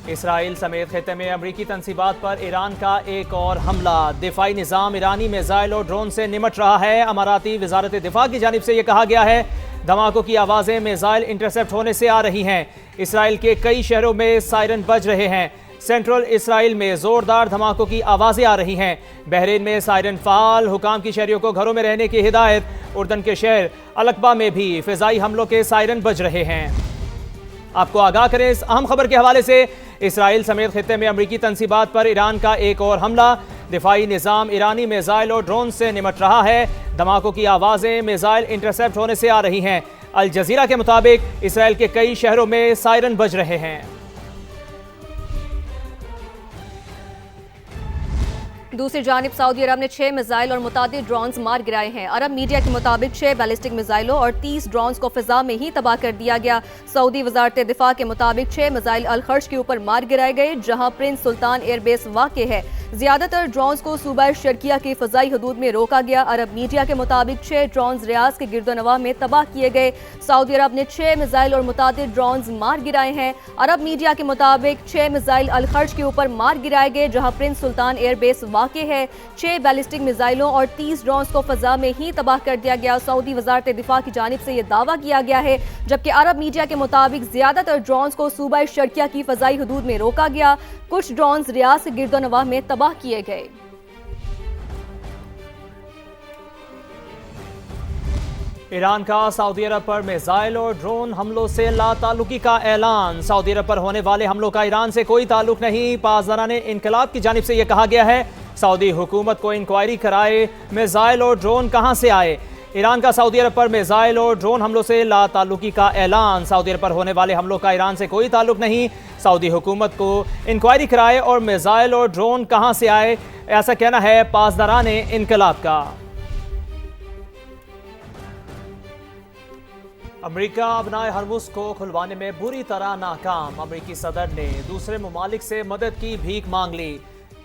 اسرائیل سمیت خطے میں امریکی تنصیبات پر ایران کا ایک اور حملہ، دفاعی نظام ایرانی میزائل اور ڈرون سے نمٹ رہا ہے۔ اماراتی وزارت دفاع کی جانب سے یہ کہا گیا ہے دھماکوں کی آوازیں میزائل انٹرسیپٹ ہونے سے آ رہی ہیں۔ اسرائیل کے کئی شہروں میں سائرن بج رہے ہیں۔ سینٹرل اسرائیل میں زوردار دھماکوں کی آوازیں آ رہی ہیں۔ بحرین میں سائرن فعال، حکام کی شہریوں کو گھروں میں رہنے کی ہدایت۔ اردن کے شہر العقبہ میں بھی فضائی حملوں کے سائرن بج رہے ہیں۔ آپ کو آگاہ کریں اس اہم خبر کے حوالے سے، اسرائیل سمیت خطے میں امریکی تنصیبات پر ایران کا ایک اور حملہ، دفاعی نظام ایرانی میزائل اور ڈرون سے نمٹ رہا ہے۔ دھماکوں کی آوازیں میزائل انٹرسیپٹ ہونے سے آ رہی ہیں۔ الجزیرہ کے مطابق اسرائیل کے کئی شہروں میں سائرن بج رہے ہیں۔ دوسری جانب سعودی عرب نے 6 میزائل اور متعدد ڈرونز مار گرائے ہیں۔ عرب میڈیا کے مطابق 6 بیلسٹک میزائلوں اور 30 ڈرونز کو فضا میں ہی تباہ کر دیا گیا۔ سعودی وزارت دفاع کے مطابق 6 میزائل الخرج کے اوپر مار گرائے گئے، جہاں پرنس سلطان ایئر بیس واقع ہے۔ زیادہ تر ڈرونز کو صوبہ شرقیہ کی فضائی حدود میں روکا گیا۔ عرب میڈیا کے مطابق 6 ڈرونز ریاض کے گرد و نواح میں تباہ کیے گئے۔ سعودی عرب نے 6 میزائل اور متعدد ڈرونز مار گرائے ہیں۔ عرب میڈیا کے مطابق 6 میزائل الخرج کے اوپر مار گرائے گئے، جہاں پرنس سلطان ایئر بیس واقع ہے۔ 6 بیلسٹک میزائلوں اور 30 ڈرونز کو فضا میں ہی تباہ کر دیا گیا۔ سعودی وزارت دفاع کی جانب سے یہ دعویٰ کیا گیا ہے، جبکہ عرب میڈیا کے مطابق زیادہ تر ڈرونز کو صوبہ شرقیہ کی فضائی حدود میں روکا گیا۔ کچھ ڈرونز ریاض کے گرد و نواح میں تباہ کیے گئے۔ ایران کا سعودی عرب پر میزائل اور ڈرون حملوں سے لا تعلقی کا اعلان۔ سعودی عرب پر ہونے والے حملوں کا ایران سے کوئی تعلق نہیں۔ پاسداران انقلاب کی جانب سے یہ کہا گیا ہے سعودی حکومت کو انکوائری کرائے میزائل اور ڈرون کہاں سے آئے۔ ایران کا سعودی عرب پر میزائل اور ڈرون حملوں سے لا تعلقی کا اعلان۔ سعودی عرب پر ہونے والے حملوں کا ایران سے کوئی تعلق نہیں۔ سعودی حکومت کو انکوائری کرائے اور میزائل اور ڈرون کہاں سے آئے، ایسا کہنا ہے پاسداران انقلاب کا۔ امریکہ ابنائے ہرمز کو کھلوانے میں بری طرح ناکام۔ امریکی صدر نے دوسرے ممالک سے مدد کی بھیک مانگ لی۔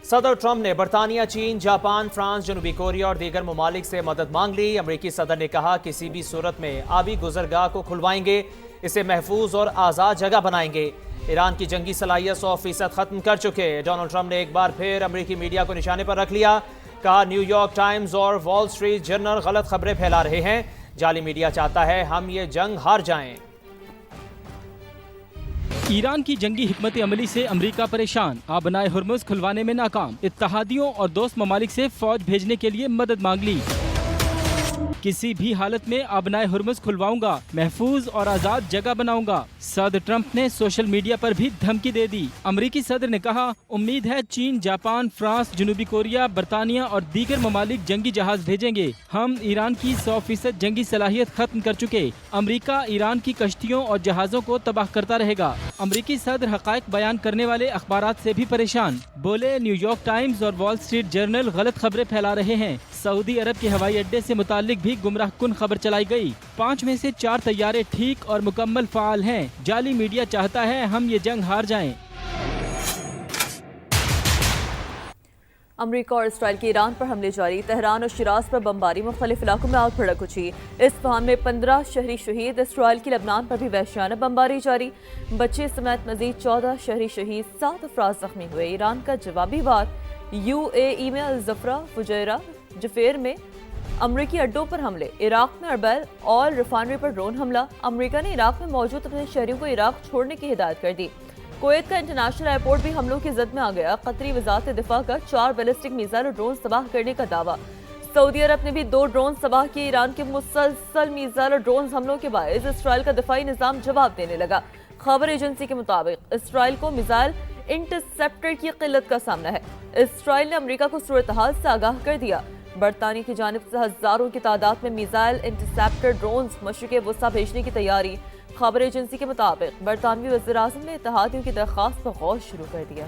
صدر ٹرمپ نے برطانیہ، چین، جاپان، فرانس، جنوبی کوریا اور دیگر ممالک سے مدد مانگ لی۔ امریکی صدر نے کہا کسی بھی صورت میں آبی گزرگاہ کو کھلوائیں گے، اسے محفوظ اور آزاد جگہ بنائیں گے۔ ایران کی جنگی صلاحیت 100% ختم کر چکے۔ ڈونلڈ ٹرمپ نے ایک بار پھر امریکی میڈیا کو نشانے پر رکھ لیا۔ کہا نیو یارک ٹائمز اور وال اسٹریٹ جرنل غلط خبریں پھیلا رہے ہیں۔ جعلی میڈیا چاہتا ہے ہم یہ جنگ ہار جائیں۔ ایران کی جنگی حکمت عملی سے امریکہ پریشان، آبنائے ہرمز کھلوانے میں ناکام۔ اتحادیوں اور دوست ممالک سے فوج بھیجنے کے لیے مدد مانگ لی۔ کسی بھی حالت میں آبنائے ہرمز کھلواؤں گا، محفوظ اور آزاد جگہ بناؤں گا۔ صدر ٹرمپ نے سوشل میڈیا پر بھی دھمکی دے دی۔ امریکی صدر نے کہا امید ہے چین، جاپان، فرانس، جنوبی کوریا، برطانیہ اور دیگر ممالک جنگی جہاز بھیجیں گے۔ ہم ایران کی 100% جنگی صلاحیت ختم کر چکے۔ امریکہ ایران کی کشتیوں اور جہازوں کو تباہ کرتا رہے گا۔ امریکی صدر حقائق بیان کرنے والے اخبارات سے بھی پریشان۔ بولے نیو یارک ٹائمز اور وال اسٹریٹ جرنل غلط خبریں پھیلا رہے ہیں۔ سعودی عرب کے ہوائی اڈے سے متعلق بھی گمراہ کن خبر چلائی گئی۔ 5 میں سے 4 طیارے ٹھیک اور مکمل فعال ہیں۔ جعلی میڈیا چاہتا ہے ہم یہ جنگ ہار جائیں۔ امریکہ اور اسرائیل کی ایران پر حملے جاری، تہران اور شیراز پر بمباری، مختلف علاقوں میں آگ بھڑک اٹھی۔ اصفہان میں 15 شہری شہید، اسرائیل کی لبنان پر بھی وحشیانہ بمباری جاری، بچے سمیت مزید 14 شہری شہید، 7 افراد زخمی ہوئے۔ ایران کا جوابی وار، UAE میں الزفرہ، فجیرہ، جفیر میں امریکی اڈوں پر حملے، عراق میں اربیل اور ریفائنری پر ڈرون حملہ۔ امریکہ نے عراق میں موجود اپنے شہریوں کو عراق چھوڑنے کی ہدایت کر دی۔ کویت کا انٹرنیشنل ایئرپورٹ بھی حملوں کی زد میں آ گیا۔ قطری وزارت دفاع کا 4 بیلسٹک میزائل اور ڈرون تباہ کرنے کا دعویٰ۔ سعودی عرب نے بھی 2 ڈرون تباہ کیے۔ ایران کے مسلسل میزائل اور ڈرون حملوں کے باعث اسرائیل کا دفاعی نظام جواب دینے لگا۔ خبر ایجنسی کے مطابق اسرائیل کو میزائل انٹرسیپٹر کی قلت کا سامنا ہے۔ اسرائیل نے امریکہ کو صورتحال سے آگاہ کر دیا۔ برطانیہ کی جانب سے ہزاروں کی تعداد میں میزائل انٹرسیپٹر ڈرونز مشرق وسطیٰ بھیجنے کی تیاری۔ خبر ایجنسی کے مطابق برطانوی وزیراعظم نے اتحادیوں کی درخواست پر غور شروع کر دیا۔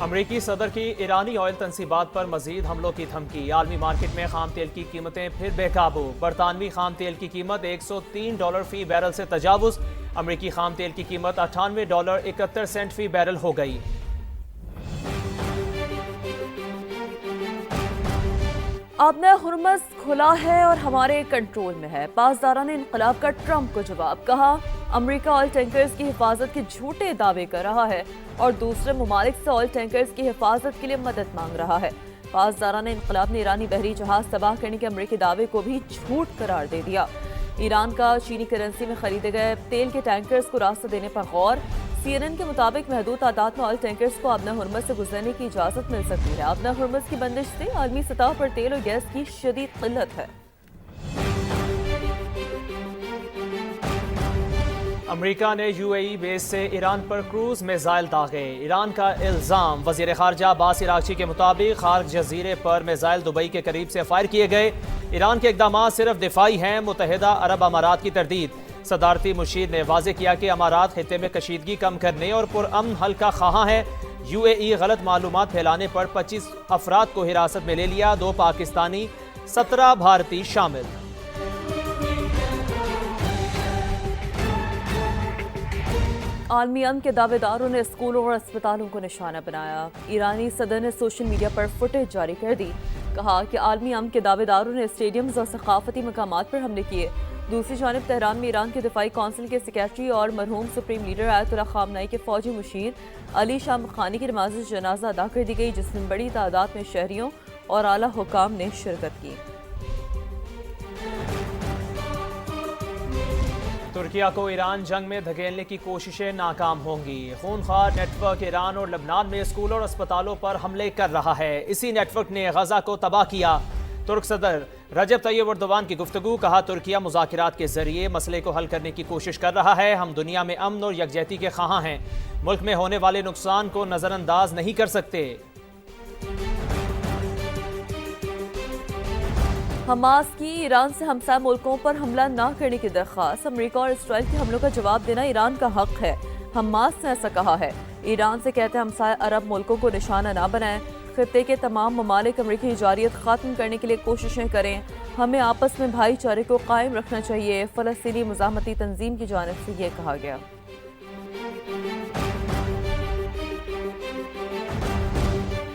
امریکی صدر کی ایرانی آئل تنصیبات پر مزید حملوں کی دھمکی۔ عالمی مارکیٹ میں خام تیل کی قیمتیں پھر بے قابو۔ برطانوی خام تیل کی قیمت $103 فی بیرل سے تجاوز۔ امریکی خام تیل کی قیمت $98.71 فی بیرل ہو گئی۔ آبنائے ہرمز کھلا ہے اور ہمارے کنٹرول میں ہے، پاسداران انقلاب کا ٹرمپ کو جواب۔ کہا امریکہ آئل ٹینکرز کی حفاظت کے جھوٹے دعوے کر رہا ہے اور دوسرے ممالک سے آئل ٹینکرز کی حفاظت کے لیے مدد مانگ رہا ہے۔ پاسداران انقلاب نے ایرانی بحری جہاز تباہ کرنے کے امریکی دعوے کو بھی جھوٹ قرار دے دیا۔ ایران کا چینی کرنسی میں خریدے گئے تیل کے ٹینکرز کو راستہ دینے پر غور۔ CNN کے مطابق محدود تعداد میں آئل ٹینکرز کو آبنہ ہرمز سے گزرنے کی اجازت مل سکتی ہے۔ آبنہ ہرمز کی بندش سے عالمی سطح پر تیل اور گیس کی شدید قلت ہے۔ امریکہ نے UAE بیس سے ایران پر کروز میزائل داغے۔ ایران کا الزام۔ وزیر خارجہ عباس عراقچی کے مطابق خارق جزیرے پر میزائل دبئی کے قریب سے فائر کیے گئے۔ ایران کے اقدامات صرف دفاعی ہیں، متحدہ عرب امارات کی تردید۔ صدارتی مشیر نے واضح کیا کہ امارات خطے میں کشیدگی کم کرنے اور پرامن حل کا خواہاں ہے۔ UAE غلط معلومات پھیلانے پر 25 افراد کو حراست میں لے لیا، 2 پاکستانی 17 بھارتی شامل۔ عالمی امن کے دعوے داروں نے اسکولوں اور اسپتالوں کو نشانہ بنایا۔ ایرانی صدر نے سوشل میڈیا پر فوٹیج جاری کر دی۔ کہا کہ عالمی امن کے دعوے داروں نے اسٹیڈیمز اور ثقافتی مقامات پر حملے کیے۔ دوسری جانب تہران میں ایران کے دفاعی کونسل کے سیکریٹری اور مرحوم سپریم لیڈر آیت اللہ خامنئی کے فوجی مشیر علی شاہ مخانی کی نماز جنازہ ادا کر دی گئی، جس میں بڑی تعداد میں شہریوں اور اعلیٰ حکام نے شرکت کی۔ ترکیہ کو ایران جنگ میں دھکیلنے کی کوششیں ناکام ہوں گی۔ خونخوار نیٹ ورک ایران اور لبنان میں اسکولوں اور اسپتالوں پر حملے کر رہا ہے۔ اسی نیٹ ورک نے غزہ کو تباہ کیا۔ ترک صدر رجب طیب اردوان کی گفتگو۔ کہا ترکیہ مذاکرات کے ذریعے مسئلے کو حل کرنے کی کوشش کر رہا ہے۔ ہم دنیا میں امن اور یکجہتی کے خواہاں ہیں، ملک میں ہونے والے نقصان کو نظر انداز نہیں کر سکتے۔ حماس کی ایران سے ہمسائے ملکوں پر حملہ نہ کرنے کی درخواست۔ امریکہ اور اسرائیل کے حملوں کا جواب دینا ایران کا حق ہے، حماس نے ایسا کہا ہے۔ ایران سے کہتے ہیں ہمسائے عرب ملکوں کو نشانہ نہ بنائیں، خطے کے تمام ممالک امریکی جارحیت ختم کرنے کے لیے کوششیں کریں، ہمیں آپس میں بھائی چارے کو قائم رکھنا چاہیے، فلسطینی مزاحمتی تنظیم کی جانب سے یہ کہا گیا۔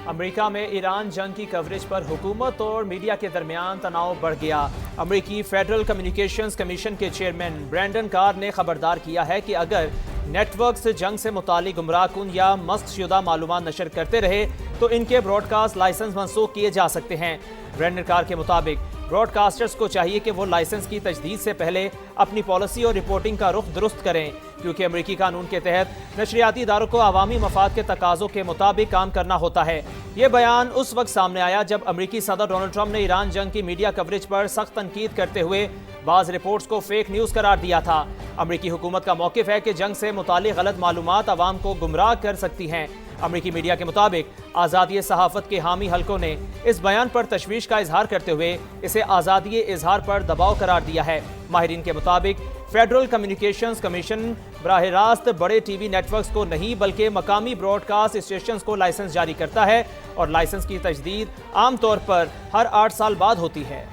امریکہ میں ایران جنگ کی کوریج پر حکومت اور میڈیا کے درمیان تناؤ بڑھ گیا۔ امریکی فیڈرل کمیونیکیشنز کمیشن کے چیئرمین برینڈن کار نے خبردار کیا ہے کہ اگر نیٹ ورکس جنگ سے متعلق گمراہ کن یا مسخ شدہ معلومات نشر کرتے رہے تو ان کے براڈ کاسٹ لائسنس منسوخ کیے جا سکتے ہیں۔ برینڈن کار کے مطابق براڈ کاسٹرز کو چاہیے کہ وہ لائسنس کی تجدید سے پہلے اپنی پالیسی اور رپورٹنگ کا رخ درست کریں، کیونکہ امریکی قانون کے تحت نشریاتی اداروں کو عوامی مفاد کے تقاضوں کے مطابق کام کرنا ہوتا ہے۔ یہ بیان اس وقت سامنے آیا جب امریکی صدر ڈونلڈ ٹرمپ نے ایران جنگ کی میڈیا کوریج پر سخت تنقید کرتے ہوئے بعض رپورٹس کو فیک نیوز قرار دیا تھا۔ امریکی حکومت کا موقف ہے کہ جنگ سے متعلق غلط معلومات عوام کو گمراہ کر سکتی ہیں۔ امریکی میڈیا کے مطابق آزادی صحافت کے حامی حلقوں نے اس بیان پر تشویش کا اظہار کرتے ہوئے اسے آزادی اظہار پر دباؤ قرار دیا ہے۔ ماہرین کے مطابق فیڈرل کمیونیکیشنز کمیشن براہ راست بڑے ٹی وی نیٹ ورکس کو نہیں بلکہ مقامی براڈ کاسٹ اسٹیشنز کو لائسنس جاری کرتا ہے، اور لائسنس کی تجدید عام طور پر ہر 8 سال بعد ہوتی ہے۔